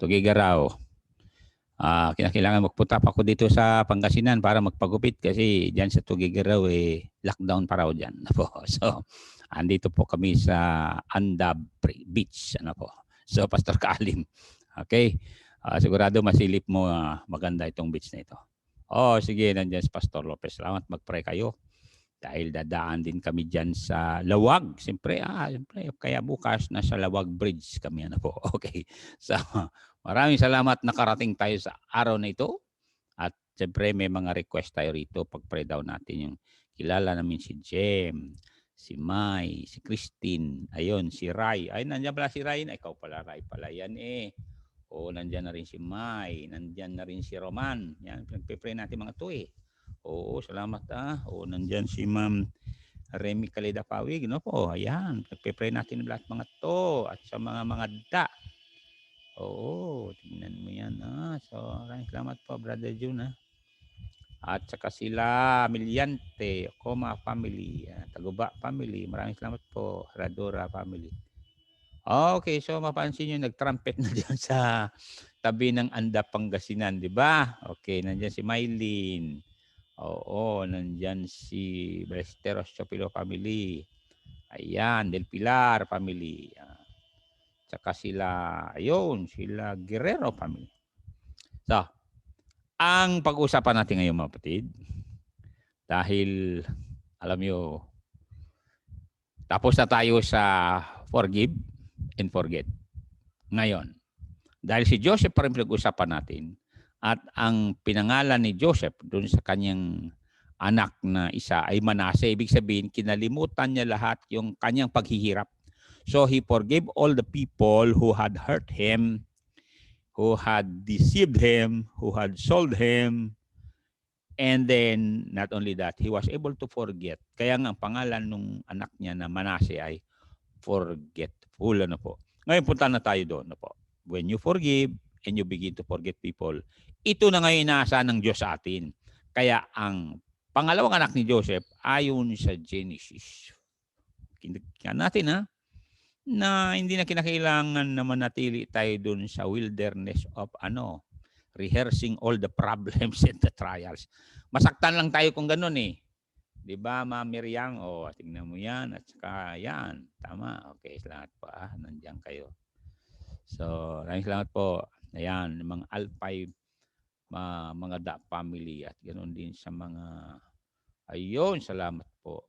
Tugigaraw. Kinakailangan magpunta pa ako dito sa Pangasinan para magpagupit kasi diyan sa Tugigaraw lockdown pa raw diyan. So, andito po kami sa Andab Beach, So, Pastor Kalim. Okay? Sigurado masilip mo maganda itong beach na ito. Sige, nandiyan si Pastor Lopez. Salamat, mag-pray kayo. Dahil dadaan din kami dyan sa Lawag. Siyempre, kaya bukas nasa Lawag Bridge kami. Okay. So, maraming salamat nakarating tayo sa araw na ito. At siyempre, may mga request tayo rito. Pag-pray daw natin yung kilala namin si Jem, si Mai, si Christine, ayun, si Rai. Ay, nandiyan pala si Rai. Ikaw pala, Rai pala. Yan nandiyan na rin si Mai. Nandiyan na rin si Roman. Yan, pinag-pray natin mga to salamat nandiyan si Ma'am Remy Calida Pawig, ayan, nagpe-pray natin lahat mga to at sa mga da. Tingnan mo yan so maraming salamat po Brother June at saka sila Miliante, Coma family, Taguba family, maraming salamat po Radora family. Okay, so mapansin nyo nag-trumpet na dyan sa tabi ng Andab Pangasinan, di ba? Okay, nandiyan si Mylene. Nandyan si Ballesteros Chopilo family. Ayan, Del Pilar family. Tsaka sila Guerrero family. So, ang pag-uusapan natin ngayon mga kapatid, dahil alam nyo, tapos na tayo sa forgive and forget. Ngayon, dahil si Joseph pa rin pinag-uusapan natin, at ang pinangalan ni Joseph doon sa kanyang anak na isa ay Manase. Ibig sabihin, kinalimutan niya lahat yung kanyang paghihirap. So he forgave all the people who had hurt him, who had deceived him, who had sold him. And then, not only that, he was able to forget. Kaya nga ang pangalan ng anak niya na Manase ay forgetful. Ngayon, punta na tayo doon. When you forgive and you begin to forget people, ito na ngayon inaasahan ng Diyos sa atin. Kaya ang pangalawang anak ni Joseph, ayon sa Genesis. Kaya natin na hindi na kinakailangan na manatili tayo dun sa wilderness of rehearsing all the problems and the trials. Masaktan lang tayo kung ganun Di ba, Ma'am Miriam? Tingnan mo yan. At saka yan. Tama. Okay, salamat po. Nandiyan kayo. So, maraming salamat po. Ayan, mga Alpay, mga Da family at ganoon din sa mga salamat po.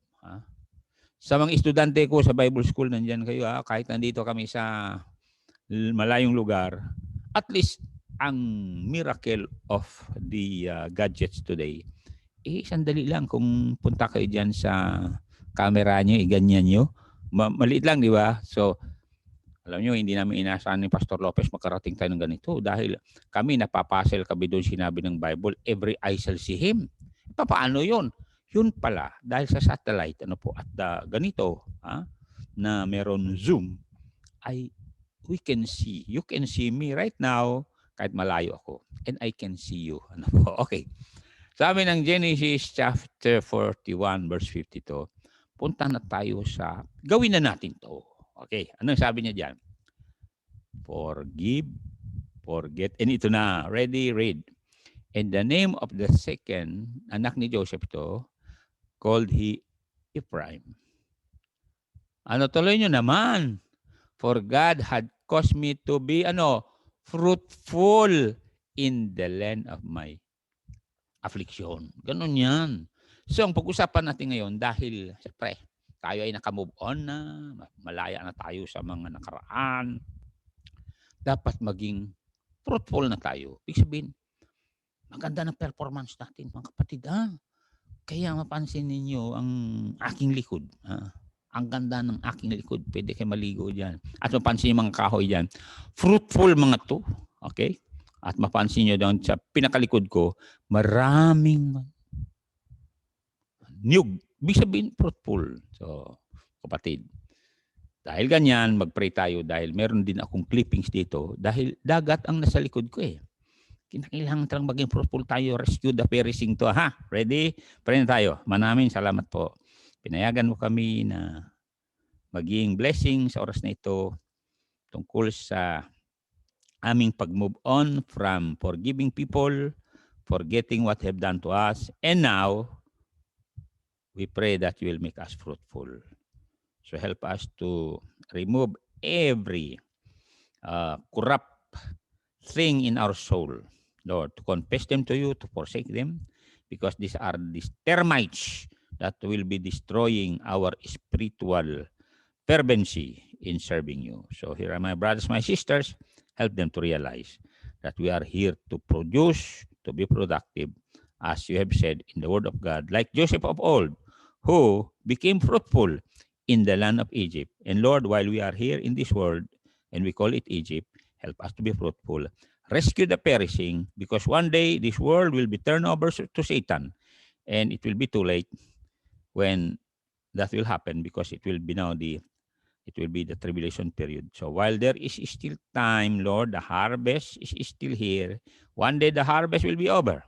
Sa mga estudyante ko sa Bible School, nandiyan kayo kahit nandito kami sa malayong lugar, at least ang miracle of the gadgets today, sandali lang kung punta kayo dyan sa camera nyo, iganyan nyo. Maliit lang, di ba? So, alam nyo, hindi namin inaasahan ni Pastor Lopez makarating tayo ng ganito dahil kami napapasel kami doon sinabi ng Bible, every eye shall see him. Paano yun? Yun pala, dahil sa satellite, at ganito, na meron Zoom, we can see, you can see me right now, kahit malayo ako, and I can see you. Okay. Sabi ng Genesis chapter 41, verse 52, punta na tayo sa, gawin na natin to. Okay, anong sabi niya dyan? Forgive, forget, and ito na, ready, read. And the name of the second anak ni Joseph to, called he Ephraim. Tuloy nyo naman. For God had caused me to be, fruitful in the land of my affliction. Ganun yan. So, ang pag-usapan natin ngayon, dahil, siyempre, tayo ay nakamove on na, malaya na tayo sa mga nakaraan, dapat maging fruitful na tayo. Ibig sabihin, maganda na performance natin, mga kapatid. Kaya mapansin ninyo ang aking likod. Ang ganda ng aking likod. Pwede kayo maligo dyan. At mapansin yung mga kahoy dyan. Fruitful mga to. Okay? At mapansin nyo doon sa pinakalikod ko, maraming niyog. Ibig sabihin, fruitful. So, kapatid, dahil ganyan, mag-pray tayo dahil meron din akong clippings dito dahil dagat ang nasa likod ko Kinakailangan talang maging fruitful tayo. Rescue the perishing to. Ready? Pray na tayo. Maraming salamat po. Pinayagan mo kami na maging blessing sa oras na ito tungkol sa aming pag-move on from forgiving people, forgetting what have done to us, and now we pray that you will make us fruitful. So help us to remove every corrupt thing in our soul, Lord, to confess them to you, to forsake them, because these are these termites that will be destroying our spiritual fervency in serving you. So here are my brothers, my sisters, help them to realize that we are here to produce, to be productive, as you have said in the word of God, like Joseph of old, who became fruitful in the land of Egypt. And Lord, while we are here in this world, and we call it Egypt, help us to be fruitful. Rescue the perishing, because one day this world will be turned over to Satan, and it will be too late when that will happen, because it will be the tribulation period. So while there is still time, Lord, the harvest is still here. One day the harvest will be over,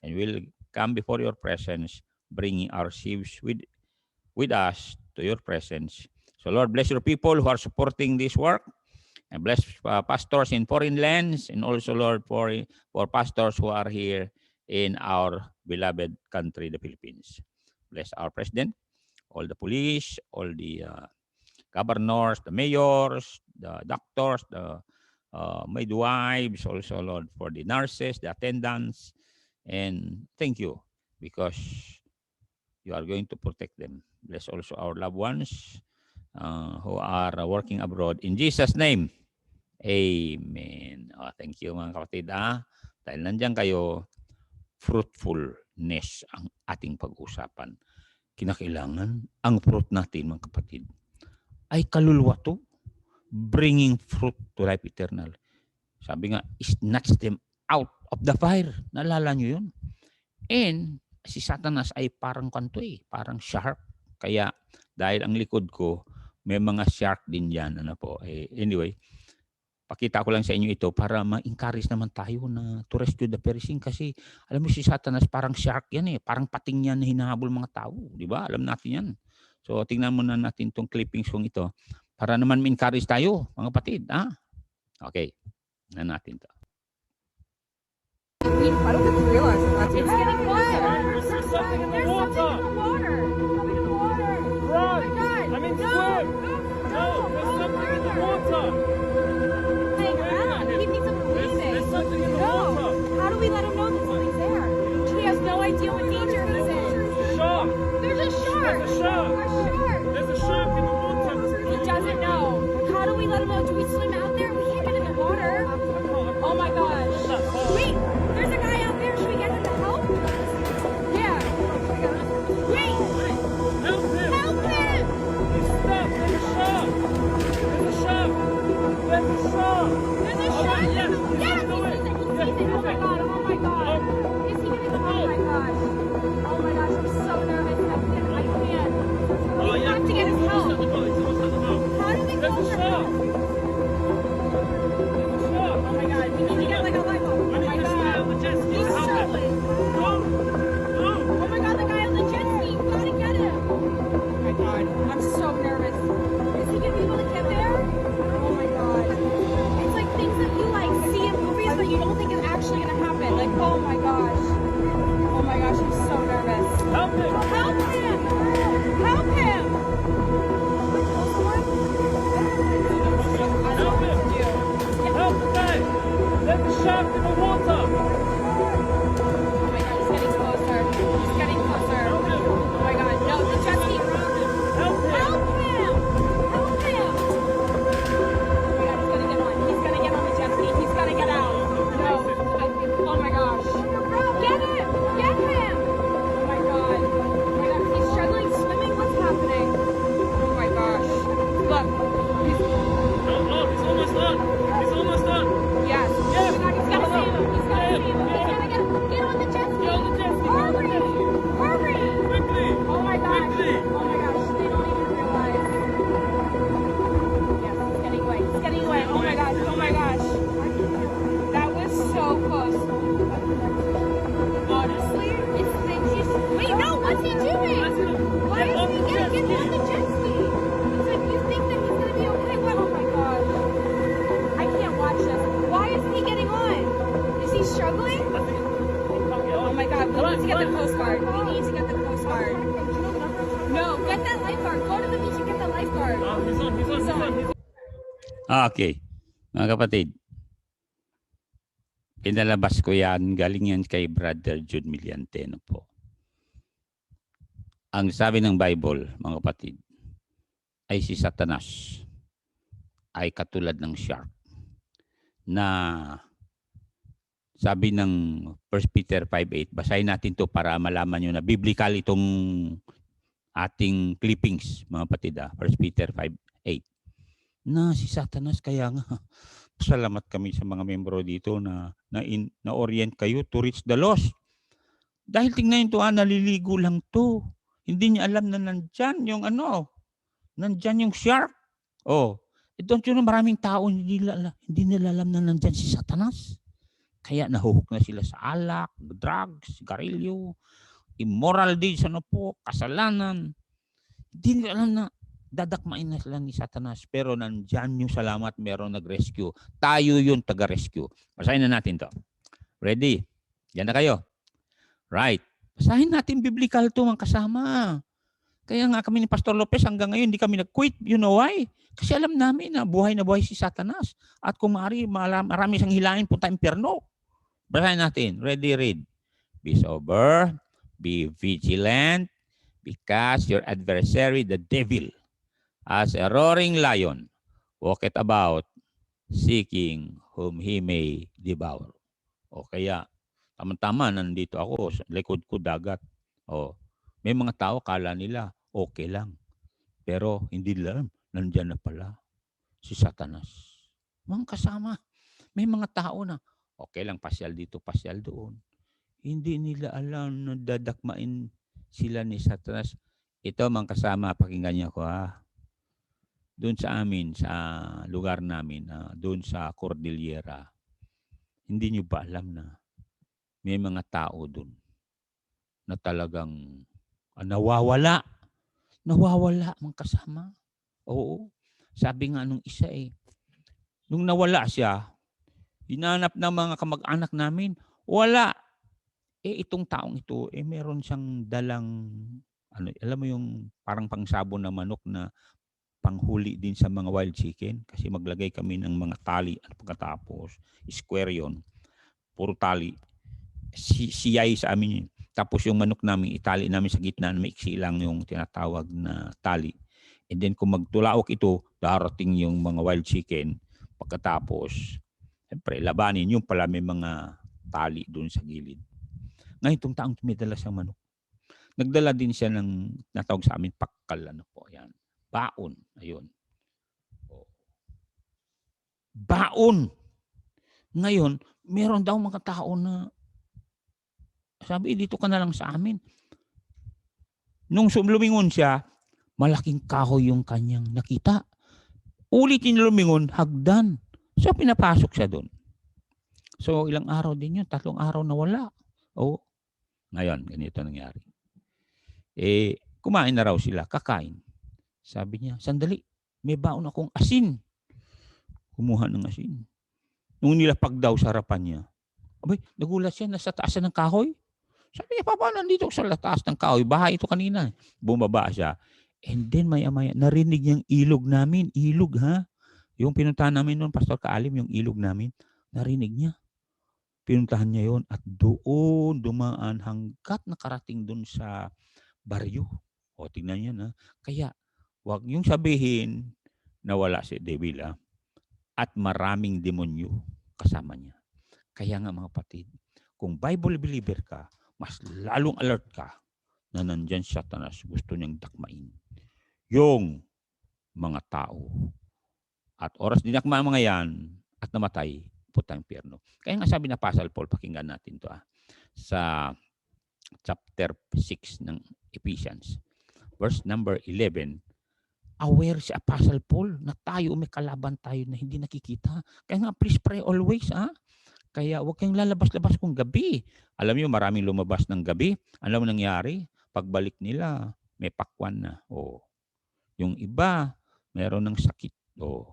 and we'll come before your presence, bringing our sheaves with us to your presence. So Lord, bless your people who are supporting this work, and bless pastors in foreign lands, and also, Lord, for pastors who are here in our beloved country, the Philippines. Bless our president, all the police, all the governors, the mayors, the doctors, the midwives, also, Lord, for the nurses, the attendants. And thank you, because you are going to protect them. Bless also our loved ones who are working abroad. In Jesus' name, amen. Thank you, mga kapatid. Dahil nandiyan kayo, fruitfulness ang ating pag-usapan. Kinakailangan ang fruit natin, mga kapatid, ay kaluluwa to, bringing fruit to life eternal. Sabi nga, snatch them out of the fire. Naalala nyo yun? And si Satanas ay parang kanto parang shark. Kaya dahil ang likod ko, may mga shark din yan. Anyway, pakita ko lang sa inyo ito para ma-encourage naman tayo na to rescue the perishing. Kasi alam mo si Satanas parang shark yan parang pating yan na hinahabol mga tao. Di ba? Alam natin yan. So tingnan muna natin itong clippings kong ito para naman ma-encourage tayo, mga kapatid. Okay, na natin to. I don't think you realize that. It's getting closer. There's something in the There's water. something in the water. Coming in the water. Run. Oh my God. I mean, no. swim. No. There's something in the water. Hang around. He thinks I'm leaving. There's something in the water. How do we let him know that something's there? He has no idea what danger he's in. Shark. There's a shark. There's a shark. A shark. There's a shark in the water. He doesn't know. How do we let him know? Do we swim out there? We can't get in the water. Oh my gosh. Wait. There's a guy out there. Should we get him to help? Yeah. Wait. Help him. Help him. He's stuck. There's a shark. There's a shark. There's a shark. There's a shark. Yes. Yes. Do it. He sees it. Oh my God. Oh my God. Is he gonna? Oh my gosh. Oh my gosh. I'm so nervous. I can't. Oh, We yeah. have to get his help. It's almost at the boat. How do we go There's a for shark. help? There's a shark. Oh my God. We need to get like a lifeboat. We Oh my need to stay God. on the jet ski He's to help him. struggling. Go. Go. Oh my God. The guy on the jet ski. We gotta get him. Oh my God. I'm so nervous. Is he gonna be able to get there? Oh my God. It's like things that you like see in movies, but you don't think is actually gonna happen. Like, oh my gosh. Oh my gosh. I'm so nervous. Help him. Help him! Help him! Help him. Help the guy. There's a shark in the water. Oh my God, he's getting closer. He's getting closer. Help him. Oh my God, no, the jet ski. Help him. Help him! Help him! Oh my God, he's gonna get on. He's gonna get on the jet ski. He's gonna get out. No. Oh my gosh. Get him! Get him! Oh my God. Oh my God, he's struggling swimming. What's happening? Oh my gosh. Look. Oh, he's almost done. He's almost done. Yes. Yes. Oh my God, he's gotta save him. He's gotta my God, we need to get the Coast Guard. We need to get the Coast Guard. No, get that lifeguard. Go to the beach and get the lifeguard. He's on. Okay. Mga kapatid, pinalabas ko yan. Galing yan kay Brother Jude Miliante. No po. Ang sabi ng Bible, mga kapatid, ay si Satanas ay katulad ng shark na sabi ng 1 Peter 5:8, basahin natin to para malaman nyo na biblical itong ating clippings, mga kapatid. 1 Peter 5:8 na si Satanas, kaya nga salamat kami sa mga membro dito na orient kayo to reach the lost. Dahil tingnan nyo to, naliligo lang to. Hindi niya alam na nandyan yung nandyan yung shark. Don't you know, maraming tao hindi nila alam na nandyan si Satanas. Kaya nahuhook na sila sa alak, drugs, garilyo, immoral deeds, kasalanan. Hindi nila alam na dadakmain na sila ni Satanas. Pero nandyan yung salamat, meron nag-rescue. Tayo yung taga-rescue. Basahin na natin to. Ready? Yan na kayo. Right. Basahin natin biblical to, mga kasama. Kaya nga kami ni Pastor Lopez hanggang ngayon hindi kami nag-quit. You know why? Kasi alam namin na buhay si Satanas. At kung maaari, marami siyang hilahin punta impyerno. Basahin natin. Ready, read. Be sober, be vigilant, because your adversary, the devil, as a roaring lion, walketh about, seeking whom he may devour. O kaya, tama-tama, nandito ako, sa likod ko dagat. May mga tao, kala nila, okay lang. Pero hindi nila alam, nandyan na pala si Satanas. Mga kasama, may mga tao na, okay lang, pasyal dito, pasyal doon. Hindi nila alam na dadakmain sila ni Satanas. Ito, mga kasama, pakinggan niyo ko doon sa amin, sa lugar namin, doon sa Cordillera, hindi niyo ba alam na may mga tao doon na talagang nawawala. Nawawala, mga kasama. Oo. Sabi nga nung isa nung nawala siya, hinanap ng mga kamag-anak namin, wala. Itong taong ito, meron siyang dalang, alam mo yung parang pangsabon na manok na panghuli din sa mga wild chicken. Kasi maglagay kami ng mga tali at pagkatapos, square yon, puro tali. Siyay sa amin yun. Tapos yung manok namin, itali namin sa gitna, maiksi lang yung tinatawag na tali. And then kung magtulaok ito, darating yung mga wild chicken. Pagkatapos, siyempre, labanin yung pala may mga tali doon sa gilid. Ngayon, itong taong may dala siyang manok. Nagdala din siya ng natawag sa amin, pakal. Yan. Baon. Ayun. Baon. Ngayon, meron daw mga tao na sabi, dito ka na lang sa amin. Nung lumingon siya, malaking kahoy yung kanyang nakita. Ulitin lumingon, hagdan. So, pinapasok siya doon. So, ilang araw din yun. 3 araw na wala. Ngayon, ganito nangyari. Kumain na raw sila, kakain. Sabi niya, sandali, may baon akong asin. Kumuha ng asin. Nung nilapag daw sa harapan niya, nagulat siya, nasa taas ng kahoy. Sabi niya, Papa, nandito sa taas ng kahoy. Bahay ito kanina. Bumaba siya. And then, maya-maya, narinig niyang ilog namin. Ilog, Yung pinuntahan namin noon, Pastor Kaalim, yung ilog namin, narinig niya. Pinuntahan niya yon at doon dumaan hanggat nakarating doon sa baryo. Tingnan niyo na. Kaya, wag niyong sabihin na wala si devil, at maraming demonyo kasama niya. Kaya nga, mga kapatid, kung Bible believer ka, mas lalong alert ka na nandyan si Satanas, gusto niyang dakmain yung mga tao. At oras dinakma mga yan at namatay, putang impyerno. Kaya nga sabi na Apostle Paul, pakinggan natin to sa chapter 6 ng Ephesians, verse number 11. Aware si Apostle Paul na tayo, may kalaban tayo na hindi nakikita. Kaya nga, please pray always, Kaya huwag kayong lalabas-labas kung gabi. Alam niyo, maraming lumabas ng gabi. Alam mo nangyari? Pagbalik nila, may pakwan na. Yung iba, meron ng sakit.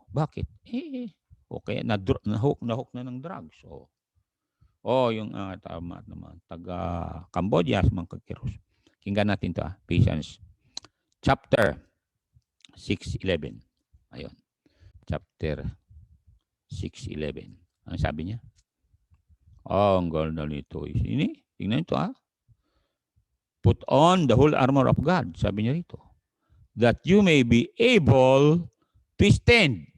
Bakit? Okay, na-hook na ng drugs. Yung tama naman. Taga Cambodia, mga kakiros. Kinggan natin to. Ephesians chapter 6:11. Ayun. Chapter 6:11. Ano sabi niya? Ang ganda nito. Ini, tingnan ito Put on the whole armor of God, sabi niya rito. That you may be able to stand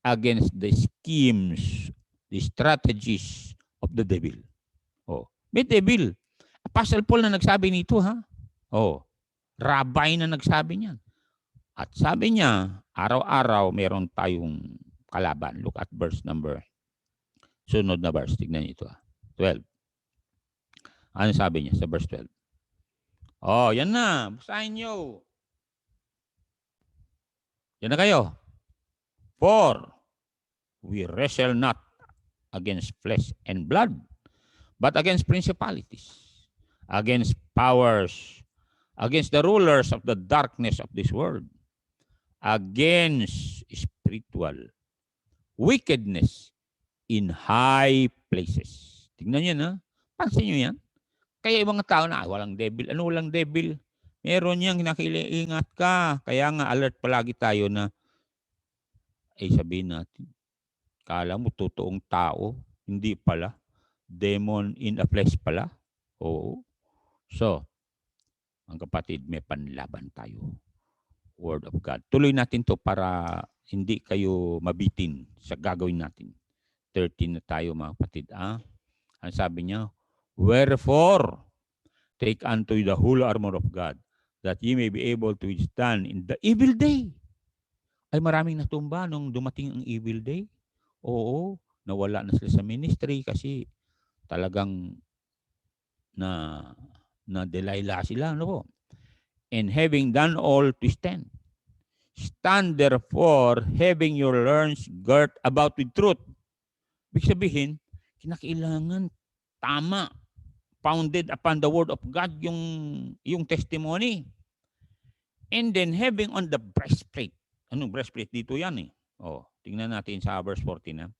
against the schemes, the strategies of the devil. May devil. Apostle Paul na nagsabi nito, Rabbi na nagsabi niyan. At sabi niya, araw-araw meron tayong kalaban. Look at verse number. Sunod na verse. Tignan niyo ito. 12. Ano sabi niya sa verse 12? Yan na. Basahin niyo. Yan na kayo. For we wrestle not against flesh and blood, but against principalities, against powers, against the rulers of the darkness of this world, against spiritual wickedness in high places. Tingnan niyo na. Pansin niyo yan. Kaya ibang tao na, walang devil. Ano walang devil? Meron niyang nakiliingat ka. Kaya nga alert palagi tayo na sabihin natin, kala mo totoong tao, hindi pala. Demon in a flesh pala. Oo. So, ang kapatid, may panlaban tayo. Word of God. Tuloy natin to para hindi kayo mabitin sa gagawin natin. 13 na tayo mga kapatid. Ang sabi niya, wherefore, take unto you the whole armor of God, that ye may be able to withstand in the evil day. Ay maraming natumba nung dumating ang evil day. Oo, nawala na sila sa ministry kasi talagang na-delayla sila. Ano po? And having done all to stand. Stand therefore, having your loins girt about with truth. Ibig sabihin, kinakailangan tama, founded upon the word of God yung testimony. And then having on the breastplate. Anong breastplate? Dito yan tingnan natin sa verse 14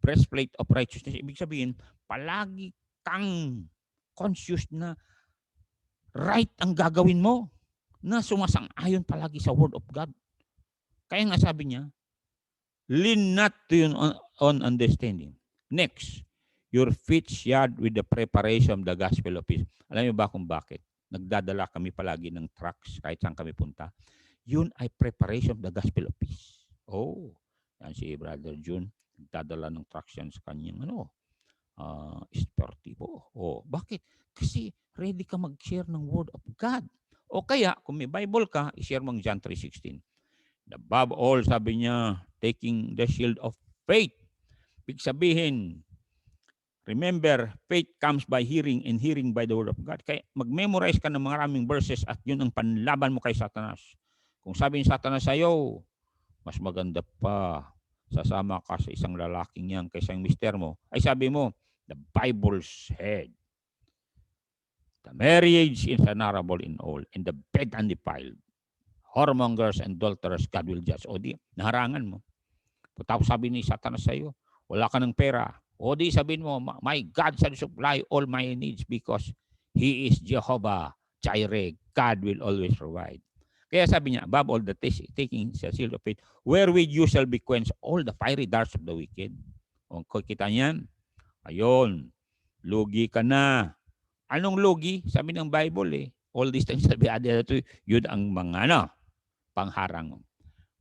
breastplate of righteousness. Ibig sabihin, palagi kang conscious na right ang gagawin mo, na sumasang-ayon palagi sa word of God. Kaya nga sabi niya, lean not to your own understanding. Next, your feet shod with the preparation of the gospel of peace. Alam niyo ba kung bakit? Nagdadala kami palagi ng trucks kahit saan kami punta. Yun ay preparation of the gospel of peace. Yan si Brother June, nagdadala ng trucks yan sa kanyang sportivo. Bakit? Kasi ready ka mag-share ng word of God. O kaya, kung may Bible ka, i-share mo ang John 3:16. Above all, sabi niya, taking the shield of faith. Ibig sabihin, remember, faith comes by hearing and hearing by the word of God. Kaya mag-memorize ka ng maraming verses at yun ang panlaban mo kay Satanas. Kung sabi ni Satanas sa'yo, mas maganda pa, sasama ka sa isang lalaking yan kaysa yung mister mo, ay sabi mo, the Bible said, the marriage is honorable in all, and the bed undefiled. Whoremongers and adulterers, God will judge. O di, naharangan mo. Tapos sabi ni Satanas sa'yo, wala ka ng pera. O di sabihin mo, my God shall supply all my needs because He is Jehovah Jireh. God will always provide. Kaya sabi niya, above all the taking the shield of faith, wherewith you shall be quenched all the fiery darts of the wicked. O kita niyan, ayun, lugi ka na. Anong lugi? Sabi ng Bible all these things shall be added to you. Yun ang mga pangharang.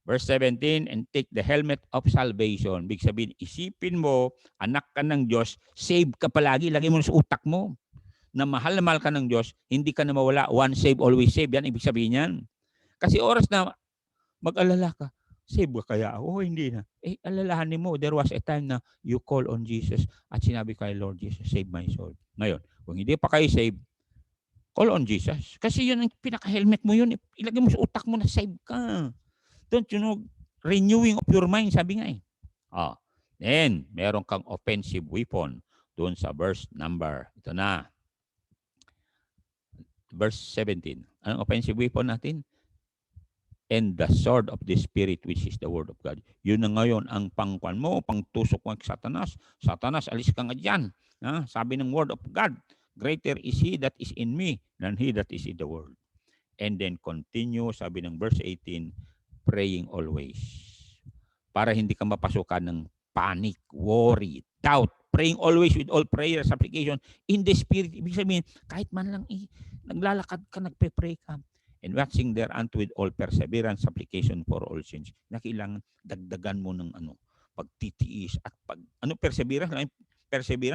Verse 17, and take the helmet of salvation. Big sabihin, isipin mo, anak ka ng Diyos, save ka palagi. Lagi mo sa utak mo na mahal na mahal ka ng Diyos, hindi ka na mawala. One save, always save. Yan, ibig sabihin yan. Kasi oras na mag-alala ka, save ka kaya ako? Hindi na. Alalahanin mo, there was a time na you call on Jesus at sinabi kay Lord Jesus, save my soul. Ngayon, kung hindi pa kayo save, call on Jesus. Kasi yun ang pinaka-helmet mo yun. Ilagay mo sa utak mo na save ka. Don't you know, renewing of your mind, sabi nga Then, meron kang offensive weapon doon sa verse number. Ito na. Verse 17. Anong offensive weapon natin? and the sword of the Spirit, which is the Word of God. Yun na ngayon ang pangkwan mo, pangtusok mo kay Satanas. Satanas, alis ka nga dyan. Sabi ng Word of God, greater is He that is in me than he that is in the world. And then continue, sabi ng verse 18, praying always. Para hindi ka mapasukan ng panic, worry, doubt. Praying always with all prayer, supplication in the Spirit. Ibig sabihin, kahit man lang naglalakad ka, nagpe-pray ka, and watching thereunto with all perseverance, supplication for all sins. Na kailangan dagdagan mo ng pagtitiis at perseverance,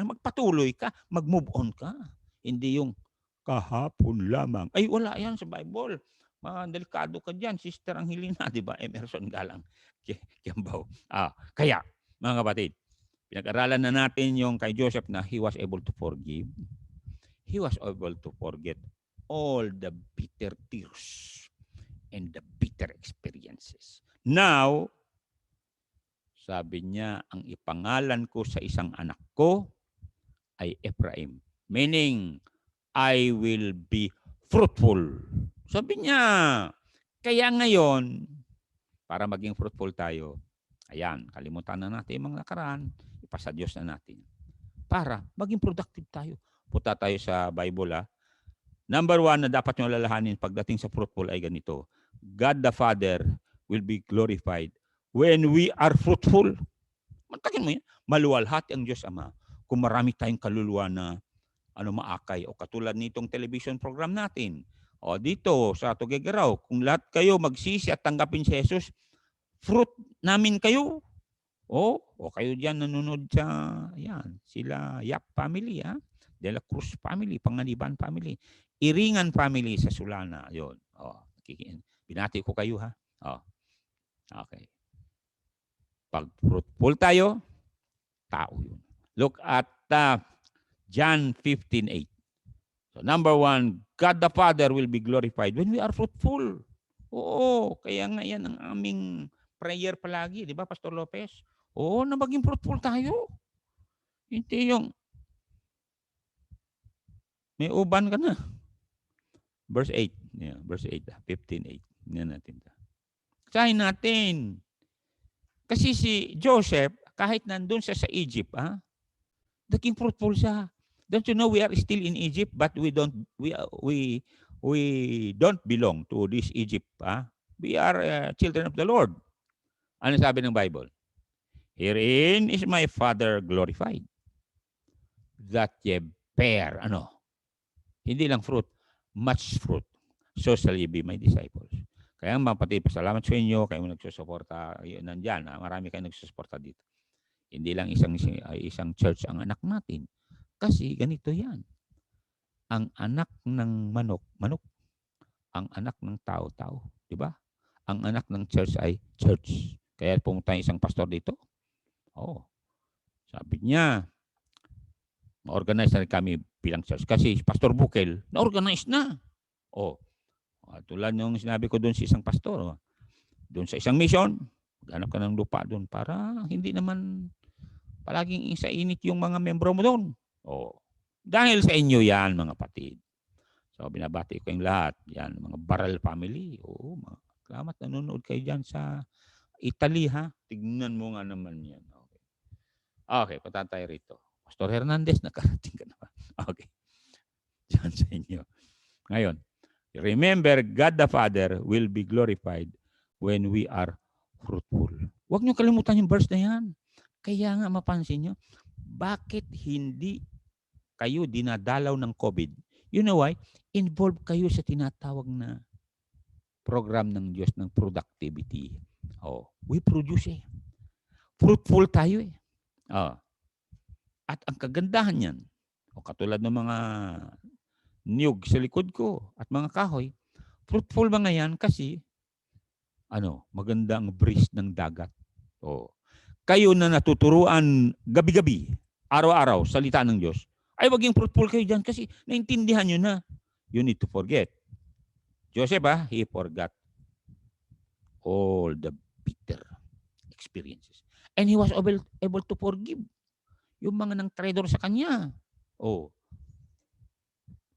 magpatuloy ka, mag-move on ka. Hindi yung kahapon lamang. Ay, wala yan sa Bible. Delikado ka dyan, Sister Angelina, di ba? Emerson Galang. Kiambaw. Kaya, mga kapatid, pinag-aralan na natin yung kay Joseph na he was able to forgive. He was able to forget all the bitter tears and the bitter experiences. Now, sabi niya, ang ipangalan ko sa isang anak ko ay Ephraim. Meaning, I will be fruitful. Sabi niya, kaya ngayon, para maging fruitful tayo, ayan, kalimutan na natin yung mga nakaraan, ipasa Diyos na natin. Para maging productive tayo. Punta tayo sa Bible. Number 1 na dapat nyo alalahanin pagdating sa fruitful ay ganito. God the Father will be glorified when we are fruitful. Matakin mo yan. Maluwalhati ang Diyos Ama kung marami tayong kaluluwa na maakay o katulad nitong television program natin. O dito sa Tugigaraw, kung lahat kayo magsisi at tanggapin si Jesus, fruit namin kayo. O kayo diyan nanonood sa sila Yap family, De La Cruz family, Panganiban family, Iringan family sa Sulana, yon. Binati ko kayo ha. Okay. Pag fruitful tayo, tao yun. Look at John 15:8. So number 1, God the Father will be glorified when we are fruitful. Oo, kaya nga yan ang aming prayer palagi, di ba, Pastor Lopez? Oo, na maging fruitful tayo. Hindi yung may uban ka na. Verse 8. Yeah, verse 8. 15:8. Yan natin. Kasahin natin. Kasi si Joseph, kahit nandun siya sa Egypt, naging fruitful siya. Don't you know we are still in Egypt, but we don't belong to this Egypt. We are children of the Lord. Ano sabi ng Bible? Herein is my Father glorified, that ye bear, hindi lang fruit, much fruit. So shall ye be my disciples. Kaya mapatid, pasalamat sa inyo, kayo nagsusuporta, nandyan, marami kayo nagsusuporta dito. Hindi lang isang church ang anak natin. Kasi ganito yan. Ang anak ng manok. Ang anak ng tao. Di ba? Ang anak ng church ay church. Kaya pumunta isang pastor dito. Sabi niya, ma-organize na kami bilang church. Kasi Pastor Bukel, na-organize na. Tulad yung sinabi ko doon sa isang pastor. Doon sa isang mission, maghanap ka ng lupa doon para hindi naman palaging isa init yung mga membro mo doon. Dahil sa inyo yan, mga kapatid. So, binabati ko yung lahat. Yan, mga Baral family. Salamat, nanonood kayo dyan sa Italy, ha? Tignan mo nga naman yan. Okay, punta tayo rito. Pastor Hernandez, nakarating ka naman. Okay. Diyan sa inyo. Ngayon, remember, God the Father will be glorified when we are fruitful. Huwag niyo kalimutan yung verse na yan. Kaya nga mapansin niyo, bakit hindi kayo dinadalaw ng COVID? You know why? Involved kayo sa tinatawag na program ng Diyos ng productivity. We produce Fruitful tayo At ang kagandahan yan, katulad ng mga niyog sa likod ko at mga kahoy, fruitful mga yan kasi maganda ang breeze ng dagat. Kayo na natuturuan gabi-gabi, araw-araw, salita ng Diyos, ay maging fruitful kayo dyan kasi naintindihan nyo na. You need to forget. Joseph, he forgot all the bitter experiences. And he was able to forgive yung mga nang traitor sa kanya.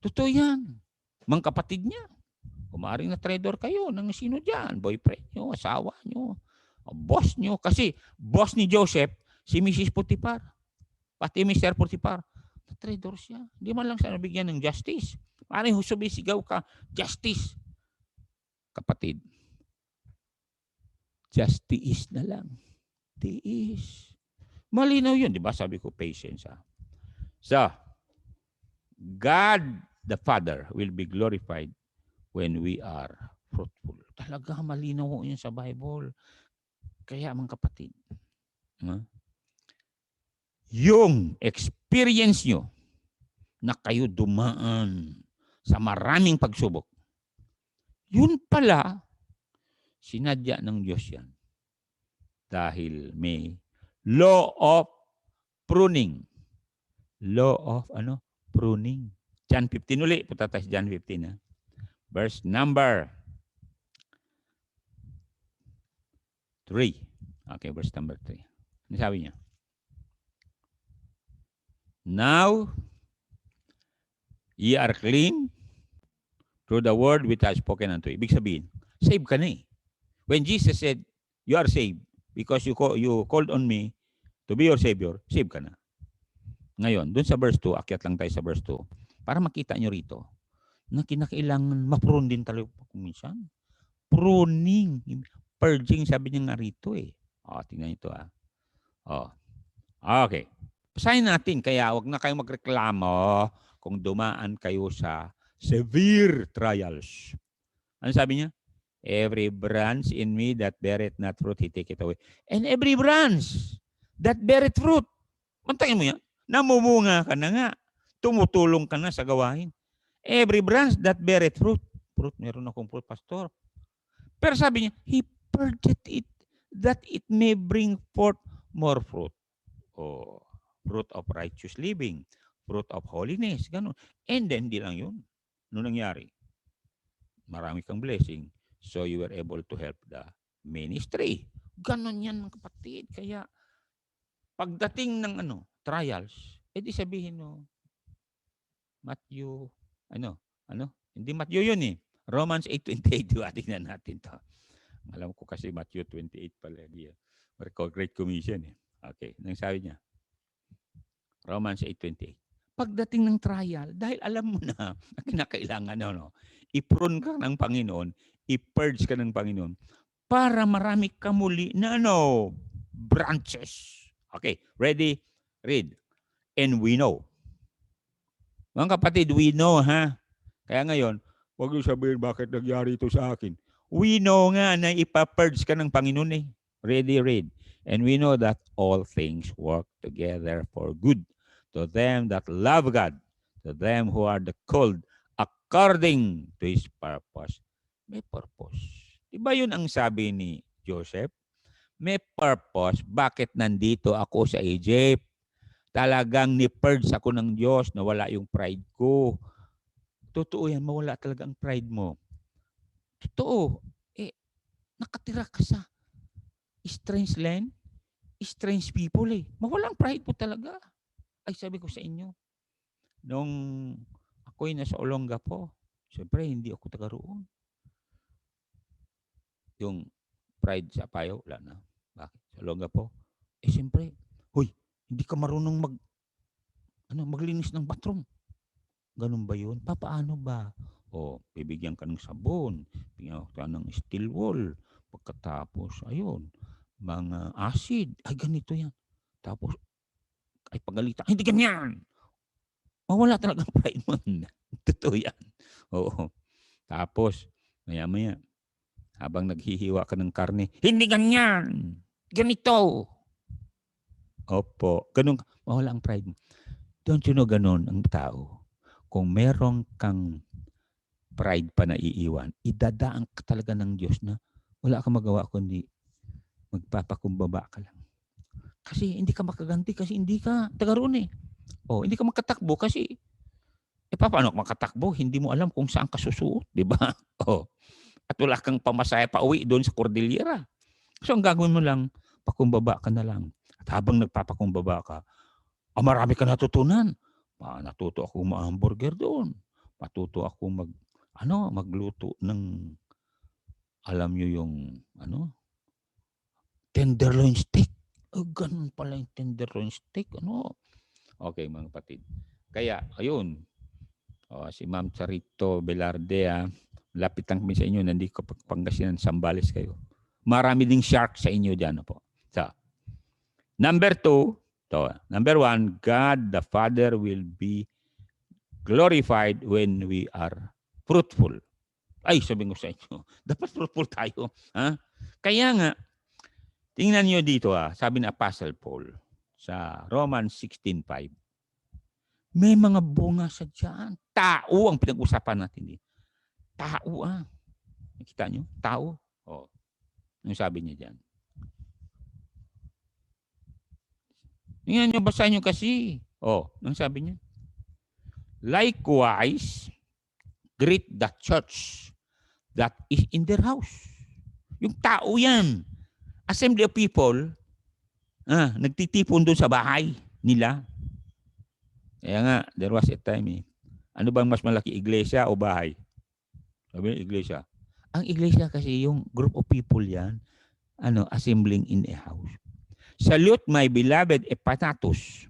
Totoo yan. Mga kapatid niya. O maaaring na traidor kayo ng sino dyan, boyfriend nyo, asawa nyo, boss nyo. Kasi boss ni Joseph, si Mrs. Potiphar, pati Mr. Potiphar, na-traidor siya. Hindi man lang siya nabigyan ng justice. Maaaring sumisigaw ka, justice. Kapatid, just tiis na lang. Tiis. Malinaw yun, di ba? Sabi ko, patience. So, God the Father will be glorified when we are fruitful. Talaga malinaw ko yun sa Bible. Kaya mga kapatid, yung experience nyo na kayo dumaan sa maraming pagsubok, yun pala, sinadya ng Diyos yan. Dahil may law of pruning. Law of pruning. John 15 uli. Punta tayo sa John 15. Verse number 3. Okay, verse number 3. Ano sabi niya? Now, ye are clean through the word which I have spoken unto you. Ibig sabihin, save ka na eh. When Jesus said, you are saved because you called on me to be your Savior, save ka na. Ngayon, dun sa verse 2, akyat lang tayo sa verse 2, para makita nyo rito na kinakailangan ma-prune din talaga kung minsan. Pruning. Purging, sabi niya nga rito eh. Tingnan ito Okay. Basahin natin, kaya wag na kayong magreklamo kung dumaan kayo sa severe trials. Ano sabi niya? Every branch in me that beareth not fruit, he take it away. And every branch that beareth fruit, mantayin mo yan, namumunga ka na nga, tumutulong ka na sa gawain. Every branch that beareth fruit, meron akong fruit, pastor. Pero sabi niya, he purged it that it may bring forth more fruit. Fruit of righteous living, fruit of holiness, ganun. And then, di lang yun. Ano nangyari? Marami kang blessing. So you were able to help the ministry. Ganon yan mga kapatid. Kaya pagdating ng trials, edi sabihin mo, Matthew, hindi Matthew yun eh. Romans 8:28, tingnan natin to. Alam ko kasi Matthew 28 pala. Great Commission eh. Okay, nang sabi niya. Romans 8:28. Pagdating ng trial, dahil alam mo na kinakailangan i-prune ka ng Panginoon, i-purge ka ng Panginoon para marami ka muli na branches. Okay, ready? Read. And we know. Mga kapatid, we know Kaya ngayon, huwag yung sabihin bakit nagyari ito sa akin. We know nga na ipa-purge ka ng Panginoon eh. Ready, read. And we know that all things work together for good to them that love God, to them who are the called according to His purpose. May purpose. Diba yun ang sabi ni Joseph? May purpose. Bakit nandito ako sa Egypt? Talagang ni-purge ako ng Diyos, nawala yung pride ko. Totoo yan, mawala talaga ang pride mo. Totoo. Nakatira ka sa strange land, strange people eh. Mawala ang pride po talaga. Ay, sabi ko sa inyo, nung ako'y nasa Olongapo, siyempre, hindi ako taga roon. Yung pride sa Payo, wala na. Bakit? Sa Olongapo? Siyempre, hindi ka marunong maglinis ng bathroom. Ganun ba yun? Paano ba? Bibigyan ka ng sabon, bibigyan ka ng steel wool, pagkatapos, mga acid, ganito yan. Tapos, pagalitan, hindi ganyan. Mawala talaga ang pride mo. Totoo yan. Oo. Tapos, maya-maya, habang naghihiwa ka ng karne, hindi ganyan. Ganito. Opo. Ganun. Mawala ang pride mo. Don't you know ganun ang tao? Kung meron kang pride pa na iiwan, idadaan ka talaga ng Diyos na wala kang magawa kundi magpapakumbaba ka lang. Kasi hindi ka makaganti kasi hindi ka taga roon eh. Hindi ka makatakbo kasi paano ka makatakbo? Hindi mo alam kung saan ka susuot, di ba? At wala kang pamasaya pa uwi doon sa Cordillera. So ang gagawin mo lang, pakumbaba ka na lang. At habang nagpapakumbaba ka, marami ka natutunan. Natuto akong ma-hamburger doon. Matuto akong magluto ng, alam nyo yung, tenderloin steak. Ganun pala yung tenderloin steak, Okay, mga kapatid. Kaya, ayun, si Ma'am Charito Velarde, lapit lang kami sa inyo, nandito ko Pangasinan, Sambales kayo. Marami ding shark sa inyo dyan po. So, number 1, God the Father will be glorified when we are fruitful. Ay, sabi ko sa inyo, dapat fruitful tayo. Ha? Kaya nga, tingnan nyo dito, sabi ni Apostle Paul sa Romans 16:5, may mga bunga sa dyan. Tao ang pinag-usapan natin dito. Tao, nakita nyo? Tao. Yung sabi niya dyan. Tingnan nyo, basahin nyo kasi. Yung sabi niya. Likewise, greet the church that is in their house. Yung tao yan. Assembly of people, nagtitipon doon sa bahay nila. Kaya nga, there was a time ano bang mas malaki, iglesia o bahay? Sabi, iglesia. Ang iglesia kasi yung group of people yan, assembling in a house. Salute my beloved Epaphroditus,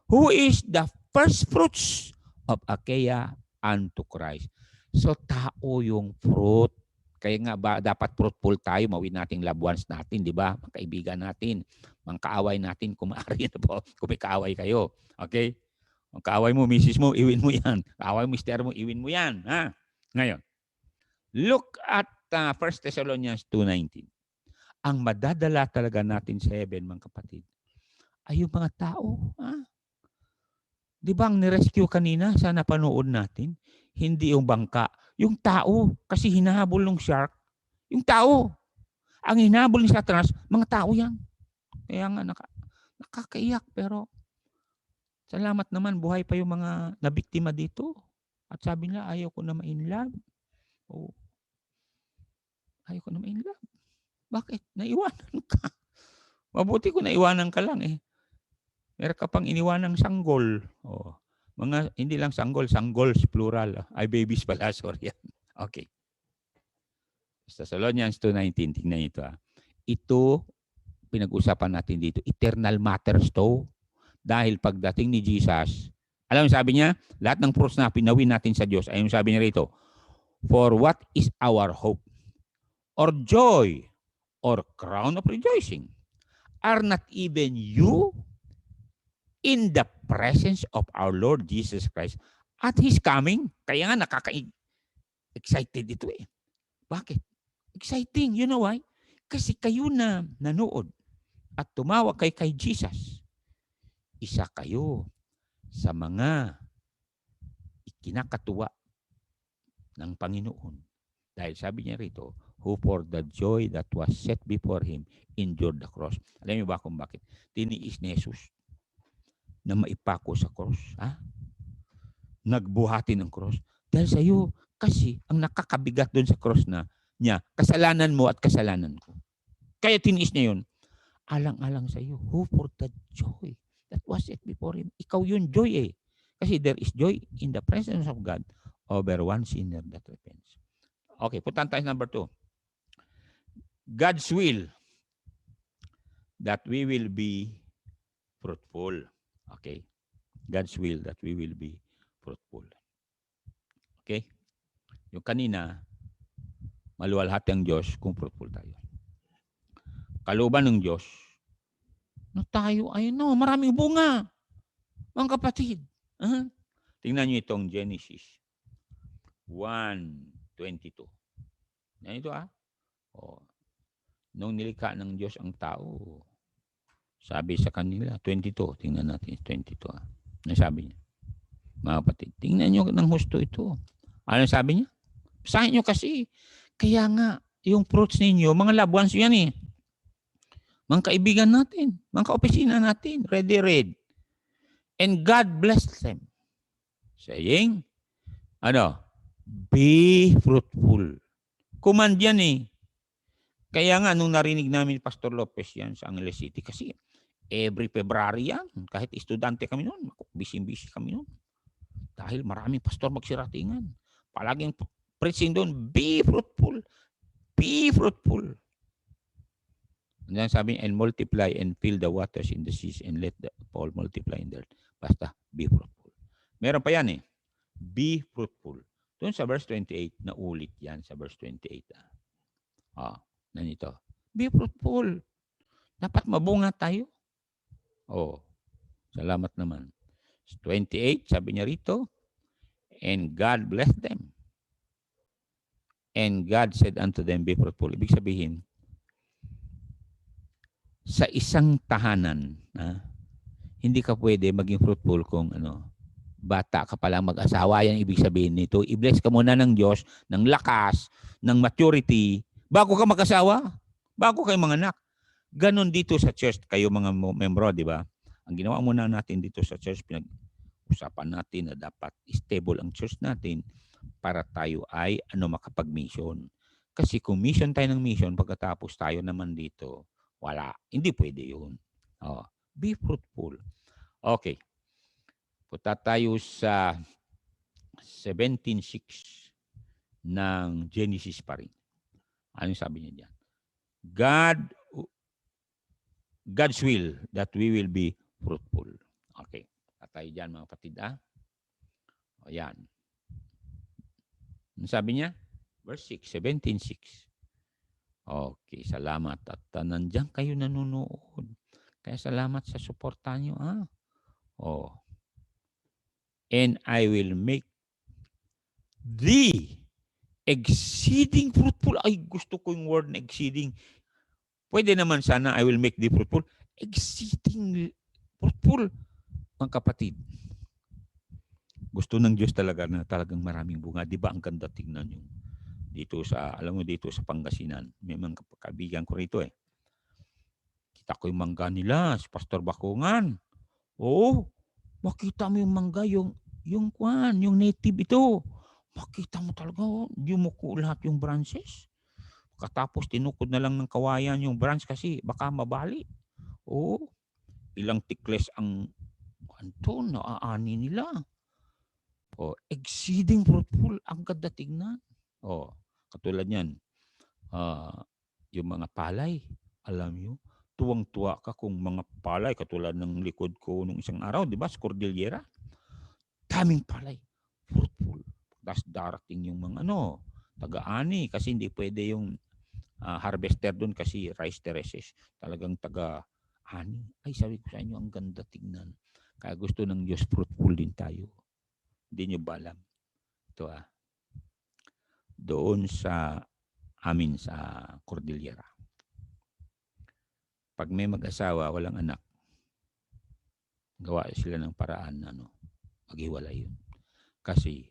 who is the first fruits of Achaia unto Christ. So, tao yung fruit. Kaya nga dapat fruitful tayo, mawin nating loved ones natin, di ba? Mga kaibigan natin, mga kaaway natin, kung maaari na po, kung may kaaway kayo. Okay? Ang kaaway mo, misis mo, iwin mo yan. Kaaway mo, mister mo, iwin mo yan. Ha? Ngayon, look at 1 Thessalonians 2:19. Ang madadala talaga natin sa heaven, mga kapatid, ay yung mga tao. Di ba ang nirescue kanina sa napanood natin? Hindi yung bangka, yung tao. Kasi hinahabol ng shark, yung tao. Ang hinahabol ni Satanas, mga tao yan. Kaya nga nakakaiyak, pero salamat naman, buhay pa yung mga nabiktima dito. At sabi nila, ayaw ko na ma-inlove. Ayaw ko na ma-inlove. Bakit? Naiwanan ka. Mabuti ko naiwanan ka lang Meron ka pang iniwanang sanggol. Mga, hindi lang sanggols, plural. Ay, babies pala, sorry. Okay. Thessalonians 2:19, tingnan ito. Ito, pinag-usapan natin dito, eternal matters to. Dahil pagdating ni Jesus, alam mo sabi niya, lahat ng fruits na pinawin natin sa Diyos, ayun sabi niya rito, for what is our hope, or joy, or crown of rejoicing? Are not even you in the presence of our Lord Jesus Christ at His coming? Kaya nga nakaka-excited ito Bakit? Exciting. You know why? Kasi kayo na nanood at tumawag kay Jesus. Isa kayo sa mga ikinakatuwa ng Panginoon. Dahil sabi niya rito, who for the joy that was set before Him endured the cross. Alam niyo ba kung bakit? Tiniis ni Jesus na maipako sa cross. Nagbuhati ng cross. Dahil sa iyo, kasi ang nakakabigat doon sa cross niya, kasalanan mo at kasalanan ko. Kaya tiniis niya yun. Alang-alang sa iyo, who for the joy that was set before Him. Ikaw yun, joy Kasi there is joy in the presence of God over one sinner that repents. Okay, puntan tayo number 2. God's will that we will be fruitful. Okay? God's will that we will be fruitful. Okay? Yung kanina, maluwalhati ang Diyos kung fruitful tayo. Kalooban ng Diyos, na tayo ay maraming bunga. Mga kapatid. Tingnan nyo itong Genesis 1:22. Yan ito Nung nilikha ng Diyos ang tao, sabi sa kanila, 22, tingnan natin, 22. Ano sabi niya? Mga kapatid, tingnan nyo ng husto ito. Ano sabi niya? Basahin nyo kasi. Kaya nga, yung fruits ninyo, mga loved ones yan Mga kaibigan natin, mga kaopisina natin, ready. And God blessed them. Saying, be fruitful. Command yan Kaya nga, nung narinig namin Pastor Lopez yan sa Angeles City, kasi every February yan, kahit estudyante kami noon, busy kami noon. Dahil maraming pastor magsiratingan. Palaging preaching doon, be fruitful. Be fruitful. And then sabi niya, and multiply and fill the waters in the seas and let the fall multiply in the earth. Basta, be fruitful. Meron pa yan eh. Be fruitful. Doon sa verse 28, naulit yan sa verse 28. Nanito. Be fruitful. Dapat mabunga tayo. Salamat naman. 28, sabi niya rito, and God blessed them. And God said unto them, be fruitful. Ibig sabihin, sa isang tahanan, hindi ka pwede maging fruitful kung bata ka pa lang mag-asawa. Yan ibig sabihin nito. I-bless ka muna ng Diyos, ng lakas, ng maturity, bago ka mag-asawa, bago kayo mga anak. Ganon dito sa church, kayo mga membro, di ba? Ang ginawa muna natin dito sa church, pinag-usapan natin na dapat stable ang church natin para tayo ay makapag-mission. Kasi kung mission tayo ng mission, pagkatapos tayo naman dito, wala. Hindi pwede yun. Be fruitful. Okay. Punta tayo sa 17:6 ng Genesis pa rin. Ano sabi niya diyan? God's will that we will be fruitful. Okay. Tayo diyan mga kapatid. Ayan. Ano sabi niya? Verse 6, 17:6. Okay, salamat. At nandiyan kayo nanonood. Kaya salamat sa suporta niyo. And I will make thee exceeding fruitful. Ay, gusto ko yung word na exceeding. Pwede naman sana, I will make thee fruitful. Exceeding fruitful. Mga kapatid, gusto ng Diyos talaga na talagang maraming bunga. Di ba ang ganda tingnan nyo? Dito sa Pangasinan, may mga kaibigan ko rito eh. Kita ko yung mangga nila, si Pastor Bakungan. Makita mo yung mangga, yung native ito. Makita mo talaga, yumuko lahat yung branches. Katapos tinukod na lang ng kawayan yung branch kasi baka mabali. Ilang tikles ang naaani nila. Exceeding fruitful, ang ganda tignan. Katulad yan, yung mga palay, alam nyo, tuwang-tuwa ka kung mga palay, katulad ng likod ko nung isang araw, di ba, sa Cordillera, daming palay, fruitful. Tapos darating yung mga taga-ani, kasi hindi pwede yung harvester doon kasi rice terraces, talagang taga-ani. Ay, sabi ko sa inyo, ang ganda tignan. Kaya gusto ng Diyos, fruitful din tayo. Hindi nyo ba alam? Ito doon sa amin sa Cordillera. Pag may mag-asawa, walang anak, gawa sila ng paraan maghiwalay yun. Kasi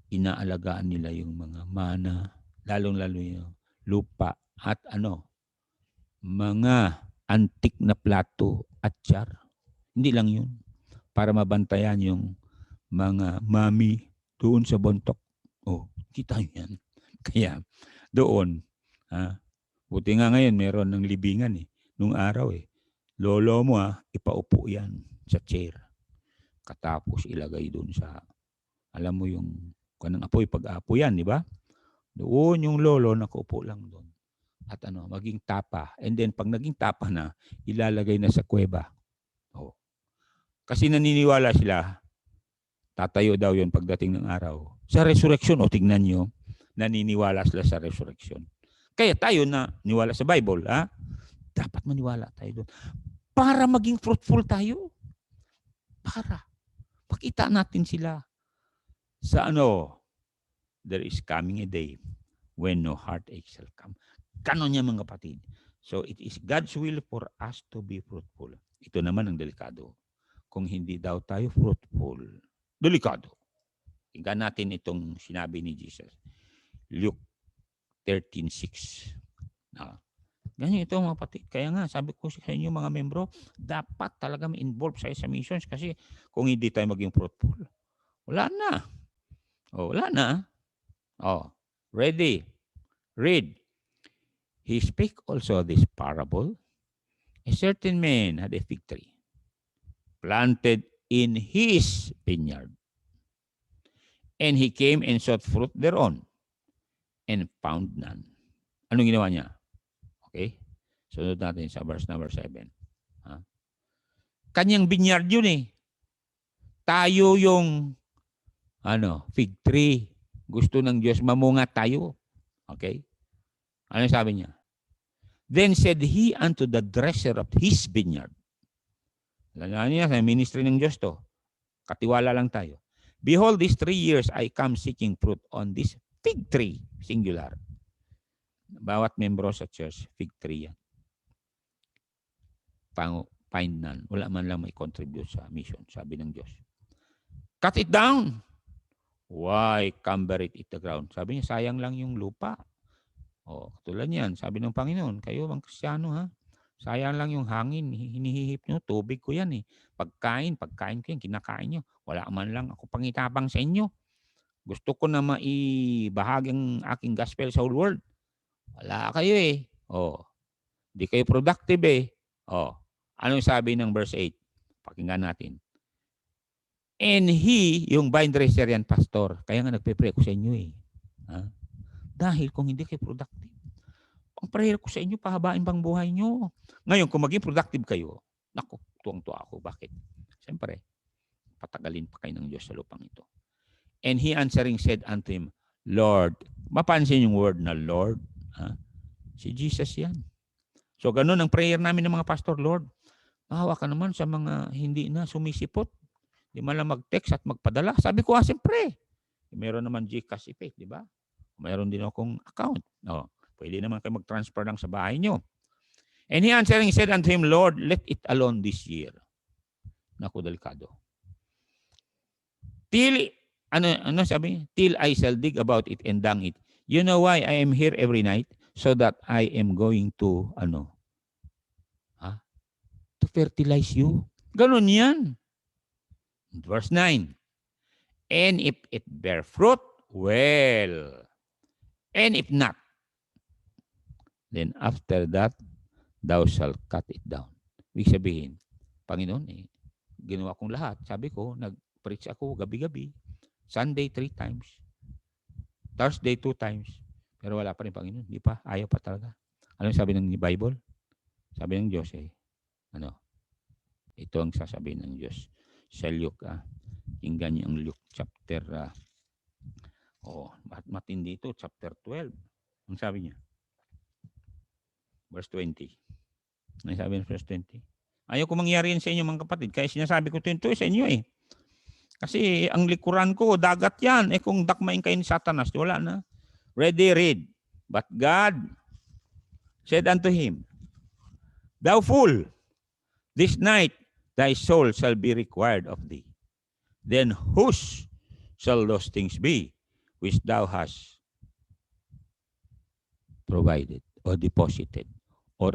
inaalagaan nila yung mga mana, lalong-lalo yung lupa at mga antik na plato at jar. Hindi lang yun. Para mabantayan yung mga mami doon sa bontok. Kita yan. Kaya doon, buti nga ngayon meron ng libingan nung araw lolo mo ipaupo yan sa chair. Katapos ilagay doon sa, alam mo yung kanang apoy, pag-apo yan, di ba? Doon yung lolo nakaupo lang doon. At maging tapa. And then pag naging tapa na, ilalagay na sa kuweba. Kasi naniniwala sila, tatayo daw yun pagdating ng araw. Sa resurrection, tignan nyo, naniniwala sila sa resurrection. Kaya tayo na niwala sa Bible, dapat maniwala tayo doon. Para maging fruitful tayo. Para. Pakita natin sila sa there is coming a day when no heartache shall come. Ganon niya mga kapatid. So it is God's will for us to be fruitful. Ito naman ang delikado. Kung hindi daw tayo fruitful, delikado. Tingnan natin itong sinabi ni Jesus. Luke 13:6. Ganyan ito mga kapatid. Kaya nga, sabi ko sa inyo mga membro, dapat talaga ma-involve sa missions kasi kung hindi tayo maging fruitful, wala na. Wala na. Ready? Read. He spake also this parable. A certain man had a fig tree planted in his vineyard And he came and sought fruit thereon and found none. Anong ginawa niya? Okay? Sunod natin sa verse number 7. Kanyang vineyard yun eh. Tayo yung fig tree. Gusto ng Diyos mamunga tayo. Okay? Ano sabi niya? Then said he unto the dresser of his vineyard. Alam niya, sa ministry ng Diyos to. Katiwala lang tayo. Behold, these 3 years I come seeking fruit on this fig tree. Singular. Bawat membro sa church, fig tree yan. Find none. Wala man lang may contribute sa mission, sabi ng Diyos. Cut it down. Why cumber it the ground? Sabi niya, sayang lang yung lupa. Katulad niyan, sabi ng Panginoon, kayo mga Kristiyano ha, sayang lang yung hangin, hinihihip nyo, tubig ko yan eh. Pagkain ko yan, kinakain nyo. Wala man lang ako pangitabang sa inyo. Gusto ko na maibahagi ang aking gospel sa whole world. Wala kayo eh. Di kayo productive eh. Anong sabi ng verse 8? Pakinggan natin. And he, yung vine dresser yan, pastor, kaya nga nagpe-pray ko sa inyo eh. Dahil kung hindi kayo productive, ang prayer ko sa inyo, pahabain bang buhay nyo. Ngayon, kung maging productive kayo, naku, tuwang-tuwa ako. Bakit? Siyempre, patagalin pa kayo ng Diyos sa lupang ito. And he answering said unto him, Lord, mapansin yung word na Lord. Si Jesus yan. So, ganun ang prayer namin ng mga pastor, Lord, mahawa ka naman sa mga hindi na sumisipot. Di man lang mag-text at magpadala. Sabi ko, siyempre. Meron naman GCash effect, di ba? Meron din akong account. Pwede naman kayo mag-transfer lang sa bahay nyo. And he answering said unto him, Lord, let it alone this year. Naku, delikado. Till I shall dig about it and dung it. You know why I am here every night? So that I am going to, to fertilize you. Ganun yan. Verse 9. And if it bear fruit, well. And if not, then after that, thou shalt cut it down. Ibig sabihin, Panginoon, ginawa kong lahat. Sabi ko, nag-preach ako gabi-gabi. Sunday 3 times. Thursday 2 times. Pero wala pa rin, Panginoon. Di pa, ayaw pa talaga. Ano sabi ng Bible? Sabi ng Diyos ito ang sasabihin ng Diyos. Sa Luke, tingnan niyo ang Luke chapter, matindi ito, chapter 12. Ang sabi niya? Verse 20. Ano sabi ng verse 20? Ayaw ko mangyari yan sa inyo mga kapatid. Kaya sinasabi ko ito sa inyo eh. Kasi ang likuran ko, dagat yan. Kung dakmain kayo ni Satanas, wala na. Read. But God said unto him, Thou fool, this night thy soul shall be required of thee. Then whose shall those things be which thou hast provided or deposited or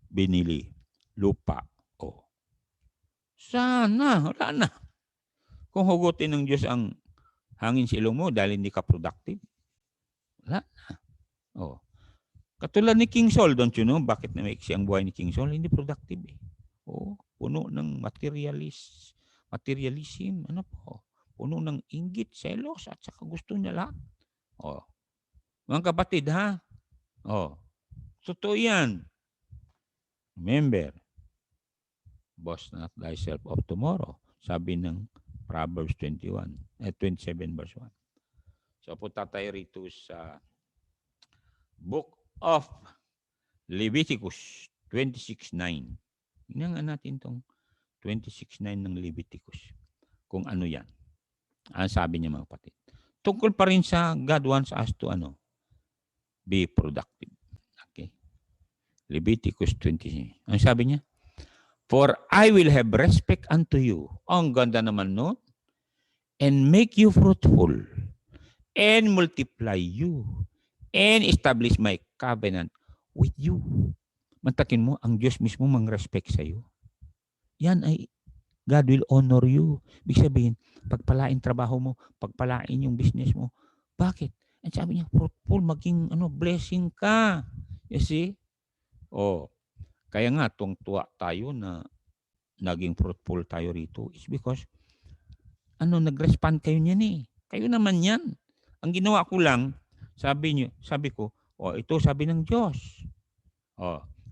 binili, lupa o. Sana, wala na. Kung hugutin ng Diyos ang hangin sa ilong mo dahil hindi ka productive, wala na. Katulad ni King Saul, don't you know? Bakit na maiksi ang buhay ni King Saul? Hindi productive eh. Puno ng materialism, puno ng inggit, selos, at saka gusto niya lahat. Mga kapatid, ha? Totoo yan. Remember, boast not thyself of tomorrow. Sabi ng Proverbs 27 verse 1. So punta tayo rito sa Book of Leviticus 26:9. Tingnan natin tong 26:9 ng Leviticus. Kung ano yan. Ang sabi niya mga kapatid. Tungkol pa rin sa God wants us to be productive. Okay. Leviticus 20. Ang sabi niya? For I will have respect unto you. Ang ganda naman no? And make you fruitful. And multiply you. And establish my covenant with you. Mantakin mo, ang Diyos mismo mang-respect sa iyo. Yan ay, God will honor you. Ibig sabihin, pagpalain trabaho mo, pagpalain yung business mo. Bakit? Ang sabi niya, fruitful, maging blessing ka. You see? Kaya nga, tuwang-tuwa tayo na naging fruitful tayo rito. It's because, nag-respond kayo niyan eh. Kayo naman yan. Ang ginawa ko lang, sabi ko, ito sabi ng Diyos.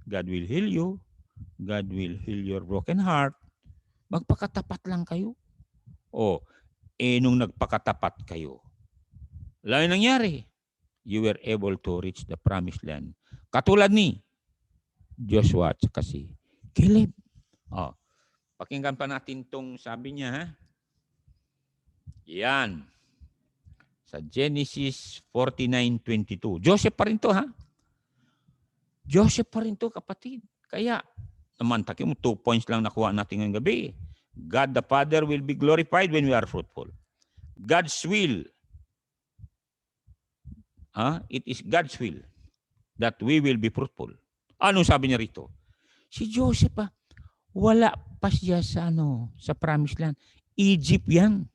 God will heal you. God will heal your broken heart. Magpakatapat lang kayo. Nung nagpakatapat kayo, wala yung nangyari. You were able to reach the promised land. Katulad ni Joshua at si Caleb. Pakinggan pa natin tong sabi niya, ha? Yan. Sa Genesis 49:22. Joseph pa rin to, ha? Joseph pa rin to, kapatid. Kaya, naman, 2 points lang nakuha natin ngayong gabi. God the Father will be glorified when we are fruitful. God's will. It is God's will that we will be fruitful. Anong sabi niya rito? Si Joseph, wala pa siya sa promised land. Egypt yan.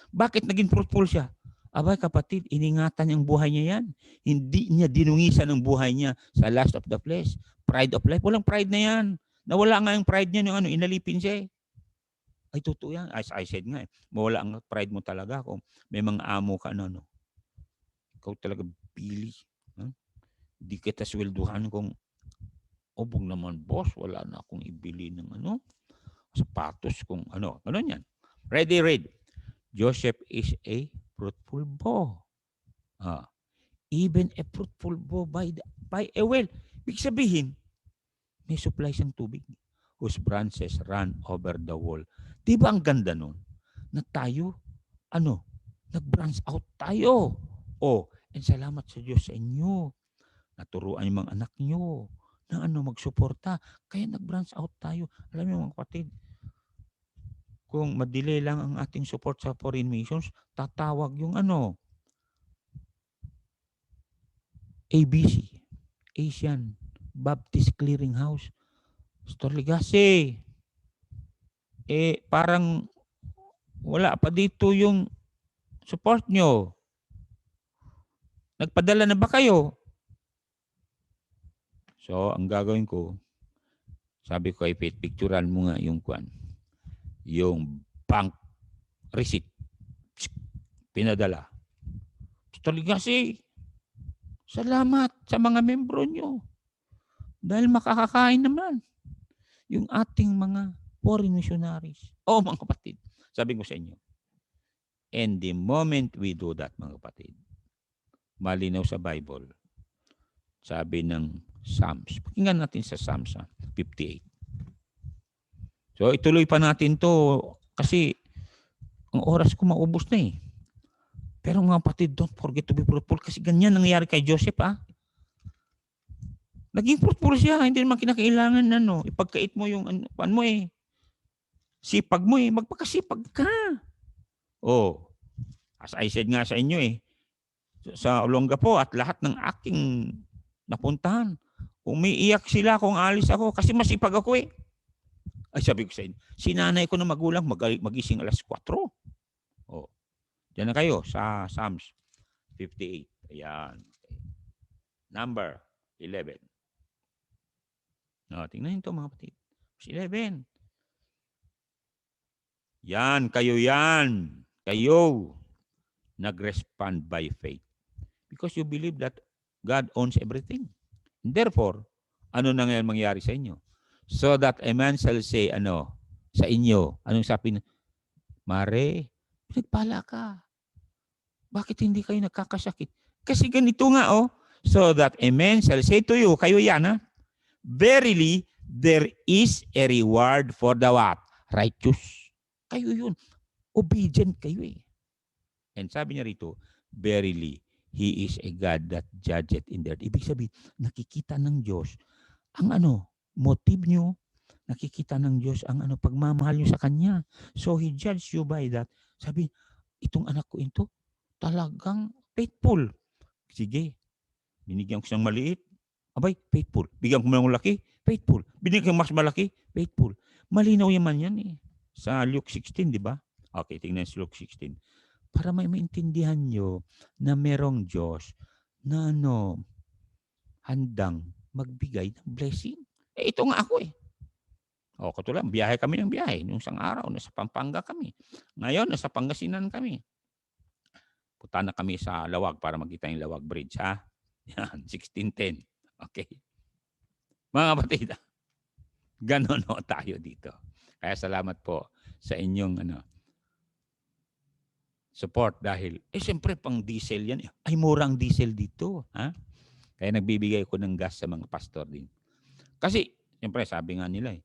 Bakit naging fruitful siya? Abay kapatid, iningatan niyang buhay niya yan. Hindi niya dinungisan ang buhay niya sa lust of the flesh. Pride of life. Walang pride na yan. Nawala nga yung pride niya nung inalipin siya. Ay, totoo yan. As I said nga, mawala ang pride mo talaga kung may mga amo ka ikaw talaga pili. Di kita swelduhan kung obong naman boss, wala na akong ibili ng sapatos kung Ganun yan. Ready, read. Joseph is a fruitful bow. Even a fruitful bow by a well. Ibig sabihin, may supply siyang tubig whose branches run over the wall. Di ba ang ganda nun? Na tayo, nag-branch out tayo. And salamat sa Diyos sa inyo. Naturuan yung mga anak nyo na magsuporta. Kaya nag-branch out tayo. Alam niyo mga kapatid, kung madelay lang ang ating support sa foreign missions, tatawag yung ABC, Asian Baptist Clearinghouse. Storligasi. Parang wala pa dito yung support nyo. Nagpadala na ba kayo? So, ang gagawin ko, sabi ko, picturean mo nga yung yung bank receipt. Pinadala. Taligasi. Salamat sa mga membro nyo. Dahil makakakain naman yung ating mga foreign missionaries. Mga kapatid, sabi ko sa inyo. And the moment we do that, mga kapatid, malinaw sa Bible, sabi ng Psalms. Pakinggan natin sa Psalms 58. So ituloy pa natin to kasi ang oras ko maubos na . Pero mga kapatid, don't forget to be fruitful kasi ganyan nangyayari kay Joseph . Naging fruitful siya, hindi naman kinakailangan ipagkait mo yung sipag mo magpakasipag ka. As I said nga sa inyo sa Olongapo at lahat ng aking napuntahan, umiiyak sila kung alis ako kasi masipag ako . Ay sabi ko sa inyo, sinanay ko na magulang magising alas 4. Diyan na kayo sa Psalms 58. Ayan. Number 11. Tingnan nyo ito mga kapatid. 11. Yan, kayo yan. Kayo nag-respond by faith. Because you believe that God owns everything. And therefore, ano na ngayon mangyari sa inyo? So that a man shall say, sa inyo, anong sabi na, Mare, pinagpala ka. Bakit hindi kayo nagkakasakit? Kasi ganito nga, so that a man shall say to you, kayo yan, verily, there is a reward for the what? Righteous. Kayo yun. Obedient kayo . And sabi niya rito, verily, He is a God that judgeth in the earth. Ibig sabihin, nakikita ng Diyos ang motive nyo, nakikita ng Diyos ang pagmamahal nyo sa Kanya. So He judges you by that. Sabi, itong anak ko ito, talagang faithful. Sige, binigyan ko siyang maliit. Abay, faithful. Bigyan ko ng laki, faithful. Binigyan ko mas malaki, faithful. Malinaw yaman yan . Sa Luke 16, di ba? Okay, tingnan sa Luke 16. Para may maintindihan nyo na merong Diyos na handang magbigay ng blessing. Ito nga ako . Katulad, biyahe kami ng biyahe. Nung isang araw, nasa Pampanga kami. Ngayon, nasa Pangasinan kami. Punta na kami sa Lawag para makita yung Lawag Bridge, ha? Yan, 1610. Okay. Mga kapatid, ganon ho tayo dito. Kaya salamat po sa inyong support dahil, siyempre pang diesel yan. Ay, murang diesel dito, ha? Kaya nagbibigay ko ng gas sa mga pastor din. Kasi, siyempre, sabi nga nila,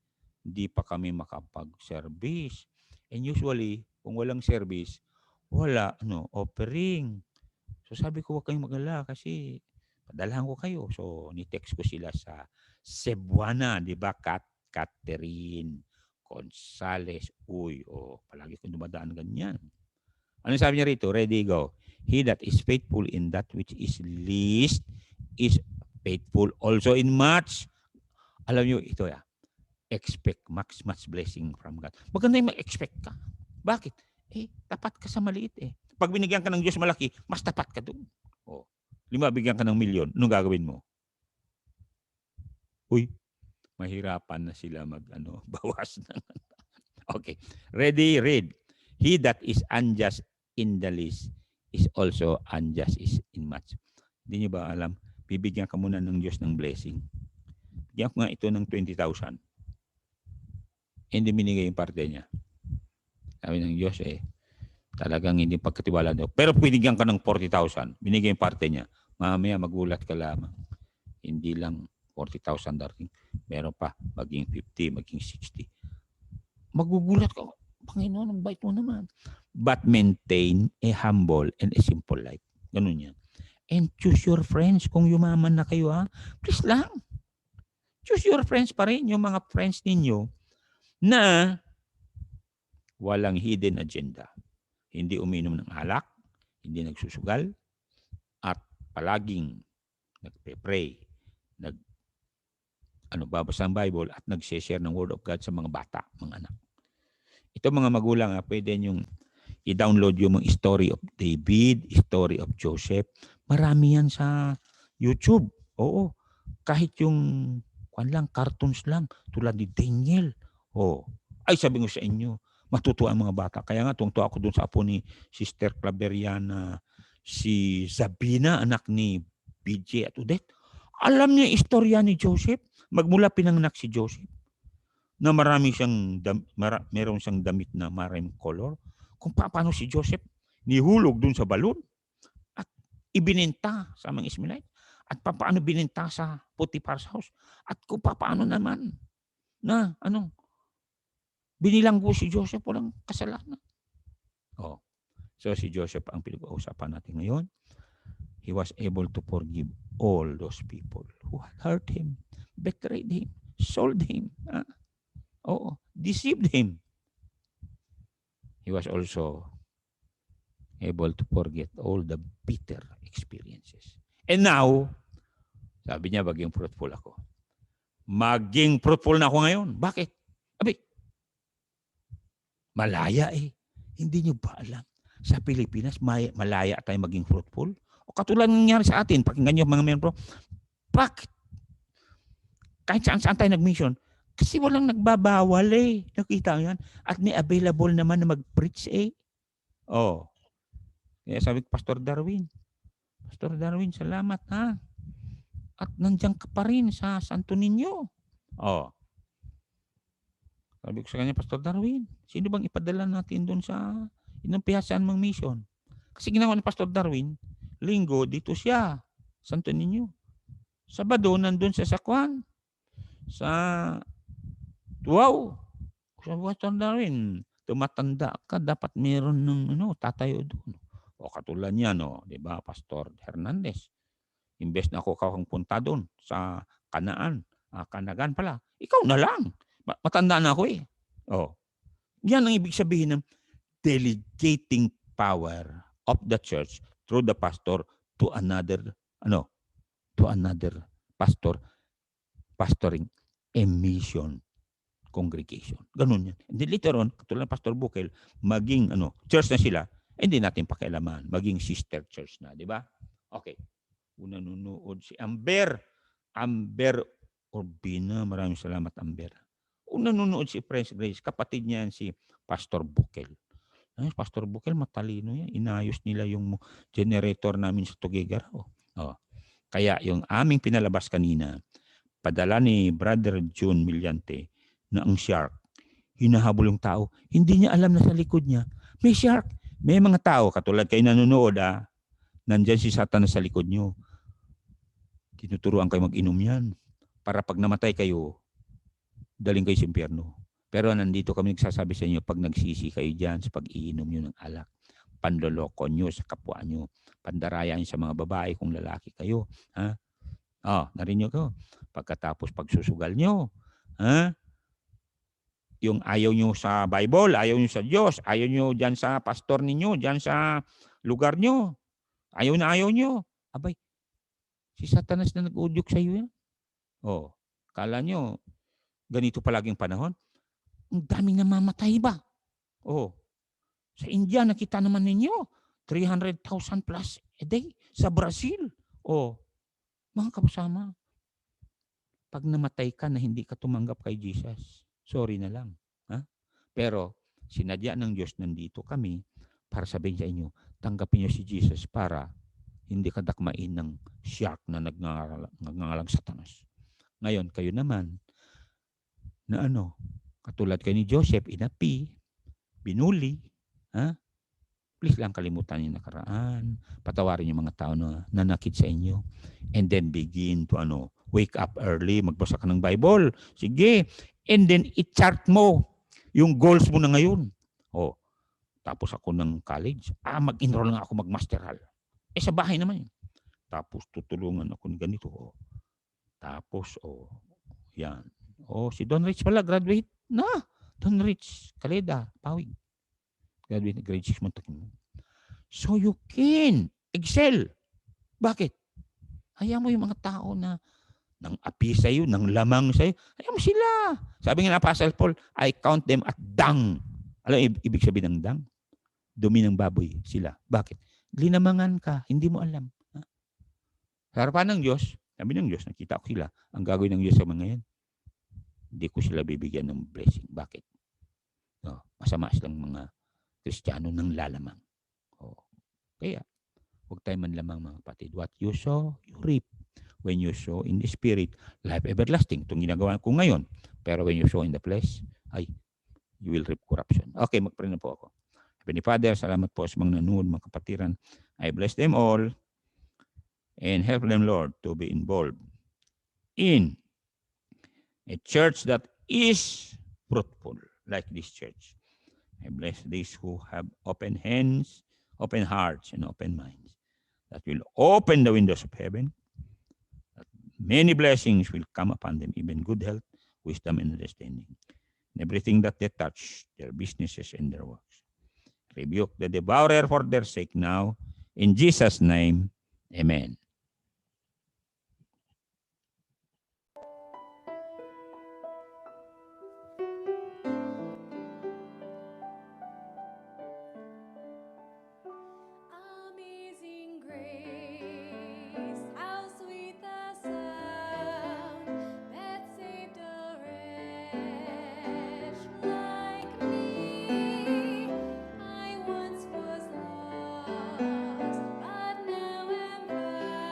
hindi pa kami makapag-service. And usually, kung walang service, wala, offering. So sabi ko, huwag kayong mag-alala kasi padalahan ko kayo. So, ni-text ko sila sa Cebuana, di ba? Catherine Gonzales. Uy, palagi ko dumadaan ganyan. Ano sabi niya rito? Ready, go. He that is faithful in that which is least is faithful also in much. Alam niyo, ito expect much blessing from God. Maganda yung mag-expect ka. Bakit? Tapat ka sa maliit Pag binigyan ka ng Diyos malaki, mas tapat ka doon. 5 bigyan ka ng milyon, anong gagawin mo? Uy, mahirapan na sila bawas ng Okay. Ready, read. He that is unjust in the least is also unjust is in much. Hindi niyo ba alam? Bibigyan ka muna ng Diyos ng blessing. Bigyan ko nga ito ng 20,000. Hindi binigay yung parte niya. Sabi ng Diyos talagang hindi pagkatiwala daw. Pero binigyan ka ng 40,000. Binigay yung parte niya. Mamaya magulat ka lamang. Hindi lang 40,000 dating. Meron pa. Maging 50, maging 60. Magugulat ka. Panginoon, ang bait mo naman. But maintain a humble and a simple life. Ganun yan. And choose your friends. Kung yumaman na kayo, please lang. Choose your friends pa rin. Yung mga friends ninyo na walang hidden agenda. Hindi uminom ng alak, hindi nagsusugal, at palaging nagpe-pray, babasa ng Bible, at nag-share ng Word of God sa mga bata, mga anak. Ito mga magulang, pwede niyong i-download yung mga story of David, story of Joseph. Marami yan sa YouTube. Oo. Kahit yung cartoons lang, tulad ni Daniel. Ay, sabi ko sa inyo, matutuwa ang mga bata. Kaya nga, tuwang-tuwa ako doon sa apo ni Sister Claveriana, si Zabina, anak ni BJ at Odette. Alam niya istorya ni Joseph. Magmula pinanganak si Joseph na meron siyang damit na maraming color. Kung paano si Joseph nihulog doon sa balon at ibininta sa mga Ismailite. At paano bininta sa Potiphar's house. At kung paano naman na binilanggo si Joseph, walang kasalanan. So si Joseph ang pinag-uusapan natin ngayon. He was able to forgive all those people who had hurt him, betrayed him, sold him, deceived him. He was also able to forget all the bitter experiences. And now, sabi niya, maging fruitful ako. Maging fruitful na ako ngayon. Bakit? Malaya Hindi niyo ba alam? Sa Pilipinas, malaya tayo maging fruitful? O katulad ng nangyari sa atin, pakinggan niyo mga membro, bakit? Kahit saan tayo nag-mission, kasi walang nagbabawal Nakita yan? At may available naman na mag-preach Kaya sabi ko, Pastor Darwin, salamat At nandiyan ka pa rin sa Santo Niño. Sabi ko sa kanya, Pastor Darwin, sino bang ipadala natin doon sa inumpiyasan mong mission? Kasi ginawa ni Pastor Darwin, Linggo, dito siya, Santo Niño. Sabado, nandun sa Sakwan. Wow! Sabi ko, Pastor Darwin, tumatanda ka, dapat meron ng tatayo doon. Katulad niya, di ba, Pastor Hernandez. Imbes na ako kang punta doon sa Kanagan pala. Ikaw na lang. Matanda na ako Yan ang ibig sabihin ng delegating power of the church through the pastor to another pastor pastoring a mission congregation. Ganun yan. And then later on, katulad ng Pastor Bukel, maging church na sila, hindi natin pakialaman. Maging sister church na, di ba? Okay. Una nanonood si Amber Urbina. Maraming salamat, Amber. Nanonood si Prince Grace, kapatid niya si Pastor Bukel. Ay, Pastor Bukel matalino yan. Inayos nila yung generator namin sa Tugigaraw. Oh. Kaya yung aming pinalabas kanina, padala ni Brother June Millante na ang shark, hinahabol yung tao. Hindi niya alam na sa likod niya, may shark. May mga tao, katulad kayo nanonood, nandyan si Satanas sa likod niyo. Tinuturuan kayo mag-inom yan. Para pag namatay kayo, daling kayo sa impyerno. Pero nandito kami nagsasabi sa inyo, pag nagsisi kayo dyan sa pag-iinom nyo ng alak, panloloko nyo sa kapwa nyo, pandaraya nyo sa mga babae kung lalaki kayo. Ha? Narinig ko. Pagkatapos pagsusugal nyo, yung ayaw nyo sa Bible, ayaw nyo sa Diyos, ayaw nyo dyan sa pastor ninyo, dyan sa lugar nyo, ayaw nyo. Abay, si Satanas na nag-udyok sa iyo yan. Kala nyo, ganito palaging panahon? Ang daming namamatay ba? Sa India, nakita naman ninyo, 300,000 plus a day. Sa Brazil, mga kapasama, pag namatay ka na hindi ka tumanggap kay Jesus, sorry na lang. Pero, sinadya ng Diyos, nandito kami para sabihin sa inyo, tanggapin niyo si Jesus para hindi ka dakmain ng shark na nagngangalang Satanas. Ngayon, kayo naman, na katulad kayo ni Joseph, inapi, binuli, please lang kalimutan yung nakaraan, patawarin yung mga tao na nanakit sa inyo, and then begin to wake up early, magbasa ka ng Bible, sige, and then i-chart mo yung goals mo na ngayon. Tapos ako ng college, mag-enroll nga ako mag-masteral. Sa bahay naman yun. Tapos tutulungan ako ng ganito. Tapos, yan. Si Don Rich pala, graduate na. Don Rich, Caleda, Pawig. Graduate, grade 6 Montakin. So you can excel. Bakit? Hayaan mo yung mga tao na nang api sa'yo, nang lamang sa'yo. Hayaan mo sila. Sabi nga na Apostle Paul, I count them at dung. Alam ibig sabihin ng dung? Dumi ng baboy sila. Bakit? Linamangan ka, hindi mo alam. Sa harapan ng Diyos, sabi ng Diyos, nakita ko sila. Ang gagawin ng Diyos sa mga yan, hindi ko sila bibigyan ng blessing. Bakit? Masama silang mga Kristiyano ng lalamang. Kaya, huwag tayo manlamang mga kapatid. What you sow, you reap. When you sow in the Spirit, life everlasting. Itong ginagawa ko ngayon. Pero when you sow in the flesh, you will reap corruption. Okay, mag-pray na po ako. Heavenly Father, salamat po sa mga nanood, mga kapatiran. I bless them all and help them, Lord, to be involved in a church that is fruitful, like this church. I bless these who have open hands, open hearts, and open minds, that will open the windows of heaven, that many blessings will come upon them, even good health, wisdom, and understanding. And everything that they touch, their businesses and their works. Rebuke the devourer for their sake now. In Jesus' name, amen. Amazing grace, how sweet the sound that saved a wretch like me. I once was lost, but now am found.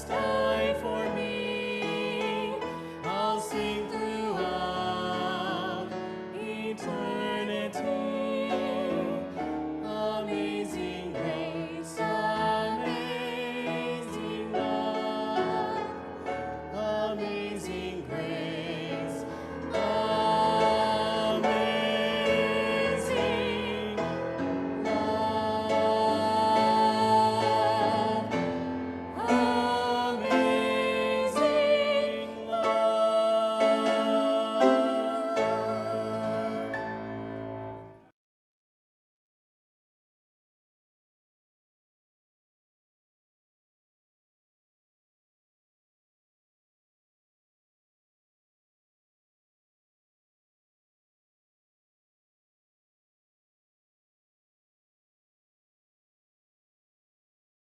die for me.